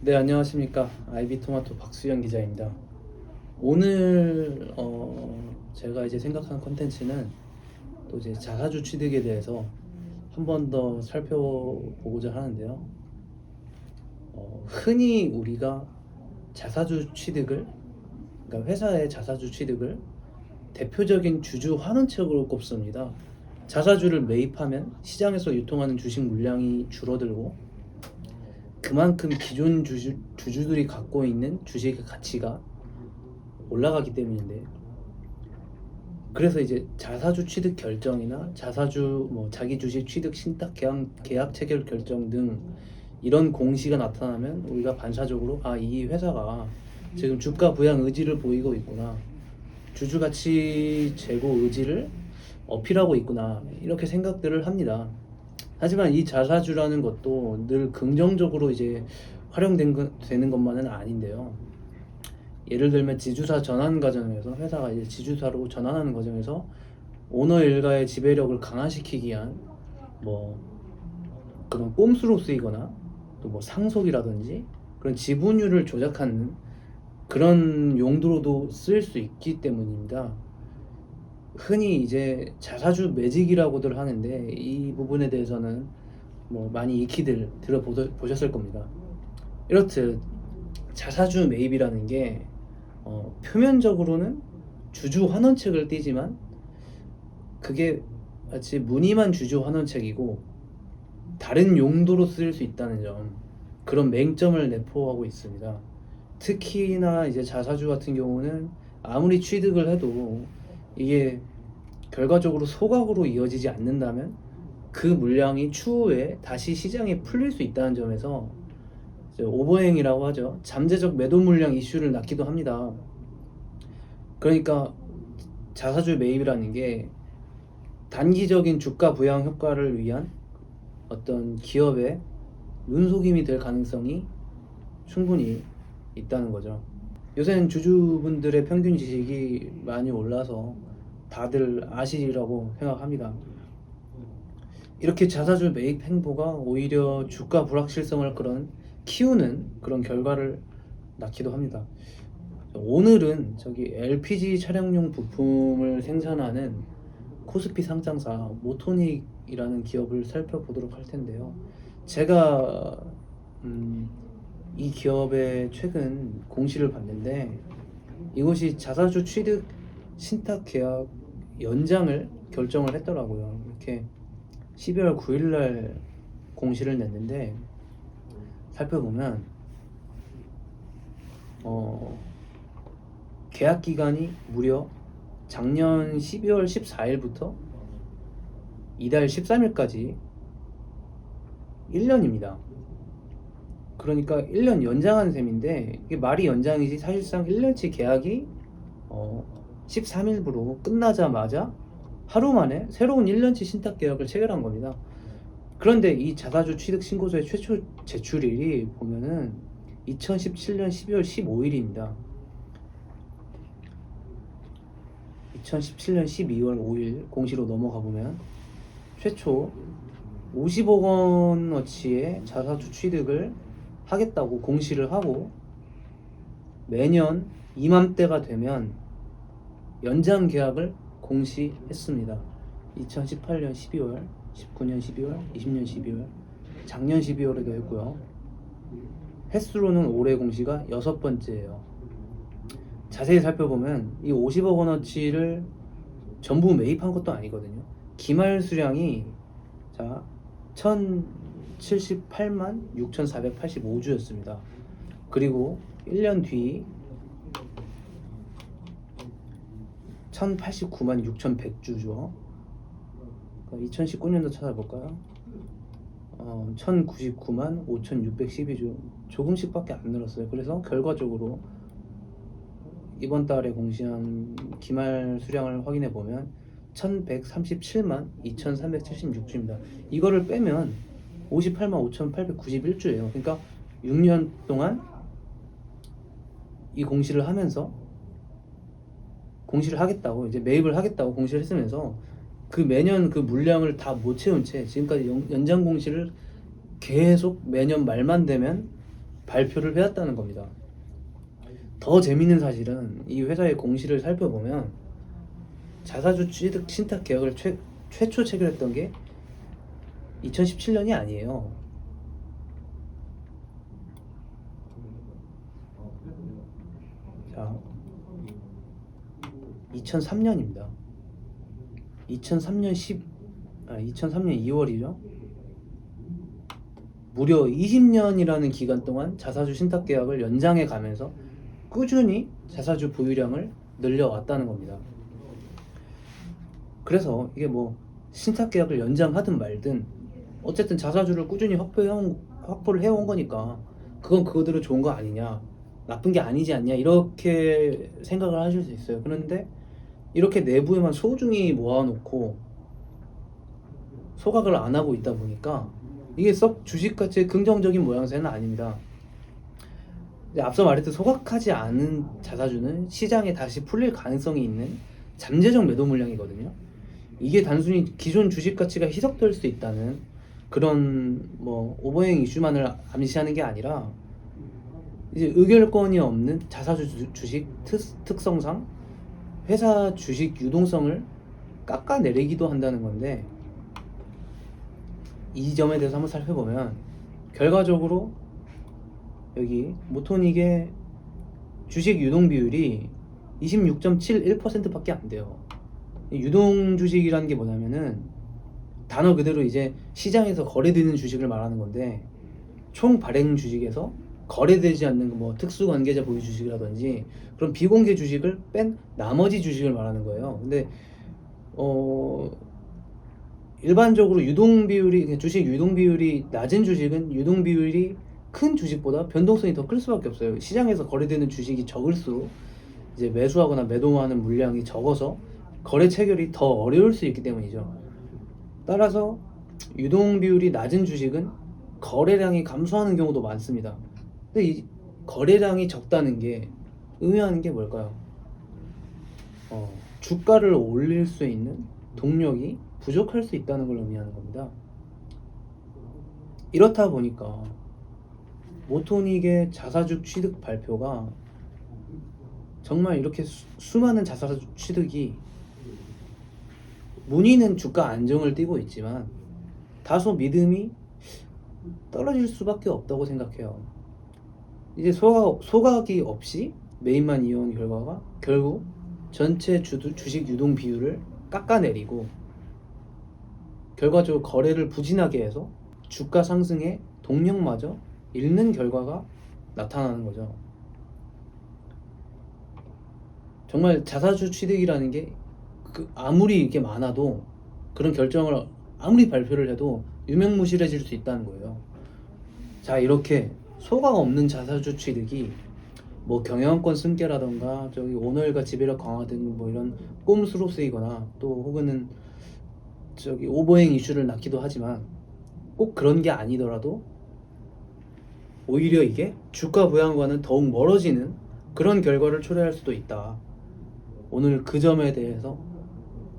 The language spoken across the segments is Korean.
네, 안녕하십니까. 아이비토마토 박수영 기자입니다. 오늘 제가 이제 생각한 컨텐츠는 또 이제 자사주 취득에 대해서 한 번 더 살펴보고자 하는데요. 흔히 우리가 자사주 취득을, 그러니까 회사의 자사주 취득을 대표적인 주주 환원책으로 꼽습니다. 자사주를 매입하면 시장에서 유통하는 주식 물량이 줄어들고 그만큼 기존 주주들이 갖고 있는 주식의 가치가 올라가기 때문인데, 그래서 이제 자사주 취득 결정이나 자사주 자기 주식 취득 신탁 계약 체결 결정 등 이런 공시가 나타나면 우리가 반사적으로 이 회사가 지금 주가 부양 의지를 보이고 있구나, 주주 가치 제고 의지를 어필하고 있구나, 이렇게 생각들을 합니다. 하지만 이 자사주라는 것도 늘 긍정적으로 이제 되는 것만은 아닌데요. 예를 들면 지주사 전환 과정에서, 회사가 이제 지주사로 전환하는 과정에서 오너 일가의 지배력을 강화시키기 위한 그런 꼼수로 쓰이거나 또 상속이라든지 그런 지분율을 조작하는 그런 용도로도 쓰일 수 있기 때문입니다. 흔히 이제 자사주 매직이라고들 하는데, 이 부분에 대해서는 많이 익히들 들어보셨을 겁니다. 이렇듯 자사주 매입이라는 게 표면적으로는 주주 환원책을 띠지만 그게 마치 무늬만 주주 환원책이고 다른 용도로 쓰일 수 있다는 점, 그런 맹점을 내포하고 있습니다. 특히나 이제 자사주 같은 경우는 아무리 취득을 해도 이게 결과적으로 소각으로 이어지지 않는다면 그 물량이 추후에 다시 시장에 풀릴 수 있다는 점에서 오버행이라고 하죠. 잠재적 매도 물량 이슈를 낳기도 합니다. 그러니까 자사주 매입이라는 게 단기적인 주가 부양 효과를 위한 어떤 기업의 눈속임이 될 가능성이 충분히 있다는 거죠. 요새는 주주분들의 평균 지식이 많이 올라서 다들 아시리라고 생각합니다. 이렇게 자사주 매입 행보가 오히려 주가 불확실성을 키우는 그런 결과를 낳기도 합니다. 오늘은 LPG 차량용 부품을 생산하는 코스피 상장사 모토닉이라는 기업을 살펴보도록 할 텐데요. 제가 이 기업의 최근 공시를 봤는데, 이것이 자사주 취득 신탁 계약 연장을 결정을 했더라고요. 이렇게 12월 9일날 공시를 냈는데, 살펴보면 계약 기간이 무려 작년 12월 14일부터 이달 13일까지 1년입니다. 그러니까 1년 연장한 셈인데, 이게 말이 연장이지 사실상 1년치 계약이 13일부로 끝나자마자 하루 만에 새로운 1년치 신탁 계약을 체결한 겁니다. 그런데 이 자사주 취득 신고서의 최초 제출일이 보면은 2017년 12월 15일입니다. 2017년 12월 5일 공시로 넘어가 보면 최초 50억 원어치의 자사주 취득을 하겠다고 공시를 하고, 매년 이맘때가 되면 연장 계약을 공시했습니다. 2018년 12월, 19년 12월, 20년 12월, 작년 12월에도 했고요. 횟수로는 올해 공시가 6번째예요. 자세히 살펴보면 이 50억 원어치를 전부 매입한 것도 아니거든요. 기말 수량이 1078만 6,485주였습니다. 그리고 1년 뒤 1089만 6,100주죠. 2019년도 찾아볼까요? 1099만 5,612주, 조금씩밖에 안 늘었어요. 그래서 결과적으로 이번 달에 공시한 기말 수량을 확인해 보면 1137만 2376주입니다. 이거를 빼면 58만 5891주예요. 그러니까 6년 동안 이 공시를 하면서, 공시를 하겠다고, 이제 매입을 하겠다고 공시를 했으면서 그 매년 그 물량을 다 못 채운 채 지금까지 연장 공시를 계속 매년 말만 되면 발표를 해왔다는 겁니다. 더 재밌는 사실은 이 회사의 공시를 살펴보면 자사주 취득 신탁 계약을 최초 체결했던 게 2017년이 아니에요. 자, 2003년입니다. 2003년 2월이죠. 무려 20년이라는 기간 동안 자사주 신탁 계약을 연장해 가면서 꾸준히 자사주 보유량을 늘려왔다는 겁니다. 그래서 이게 뭐 신탁 계약을 연장하든 말든 어쨌든 자사주를 꾸준히 확보를 해온 거니까 그건 그거대로 좋은 거 아니냐, 나쁜 게 아니지 않냐, 이렇게 생각을 하실 수 있어요. 그런데 이렇게 내부에만 소중히 모아놓고 소각을 안 하고 있다 보니까 이게 썩 주식가치의 긍정적인 모양새는 아닙니다. 이제 앞서 말했듯 소각하지 않은 자사주는 시장에 다시 풀릴 가능성이 있는 잠재적 매도 물량이거든요. 이게 단순히 기존 주식 가치가 희석될 수 있다는 그런 뭐 오버행 이슈만을 암시하는 게 아니라 이제 의결권이 없는 자사주 주식 특성상 회사 주식 유동성을 깎아내리기도 한다는 건데, 이 점에 대해서 한번 살펴보면 결과적으로 여기 모토닉의 주식 유동 비율이 26.71%밖에 안 돼요. 유동 주식이라는 게 뭐냐면은 단어 그대로 이제 시장에서 거래되는 주식을 말하는 건데, 총 발행 주식에서 거래되지 않는 뭐 특수관계자 보유 주식이라든지 그런 비공개 주식을 뺀 나머지 주식을 말하는 거예요. 근데 일반적으로 유동 비율이, 주식 유동 비율이 낮은 주식은 유동 비율이 큰 주식보다 변동성이 더 클 수밖에 없어요. 시장에서 거래되는 주식이 적을수록 이제 매수하거나 매도하는 물량이 적어서 거래 체결이 더 어려울 수 있기 때문이죠. 따라서 유동 비율이 낮은 주식은 거래량이 감소하는 경우도 많습니다. 근데 이 거래량이 적다는 게 의미하는 게 뭘까요? 주가를 올릴 수 있는 동력이 부족할 수 있다는 걸 의미하는 겁니다. 이렇다 보니까 모토닉의 자사주 취득 발표가 정말 이렇게 수많은 자사주 취득이 문의는 주가 안정을 띠고 있지만 다소 믿음이 떨어질 수밖에 없다고 생각해요. 이제 소각이 없이 매입만 이어온 결과가 결국 전체 주식 유동 비율을 깎아내리고 결과적으로 거래를 부진하게 해서 주가 상승의 동력마저 잃는 결과가 나타나는 거죠. 정말 자사주 취득이라는 게 아무리 이렇게 많아도, 그런 결정을 아무리 발표를 해도 유명무실해질 수 있다는 거예요. 자, 이렇게 소각 없는 자사주 취득이 뭐 경영권 승계라던가 저기 오너일과 지배력 강화 등 뭐 이런 꼼수로 쓰이거나 또 혹은 저기 오버행 이슈를 낳기도 하지만, 꼭 그런 게 아니더라도 오히려 이게 주가 부양과는 더욱 멀어지는 그런 결과를 초래할 수도 있다. 오늘 그 점에 대해서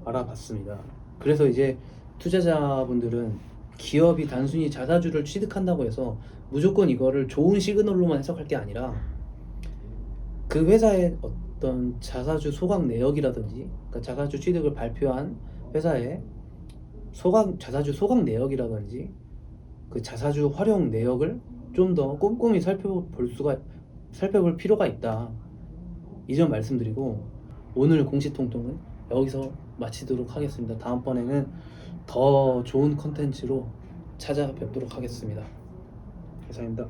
알아봤습니다. 그래서 이제 투자자분들은 기업이 단순히 자사주를 취득한다고 해서 무조건 이거를 좋은 시그널로만 해석할 게 아니라 그 회사의 어떤 자사주 소각 내역이라든지, 그러니까 자사주 취득을 발표한 회사의 자사주 소각 내역이라든지 그 자사주 활용 내역을 좀 더 꼼꼼히 살펴볼 필요가 있다. 이 점 말씀드리고 오늘 공시통통은 여기서 마치도록 하겠습니다. 다음번에는 더 좋은 컨텐츠로 찾아뵙도록 하겠습니다. 감사합니다.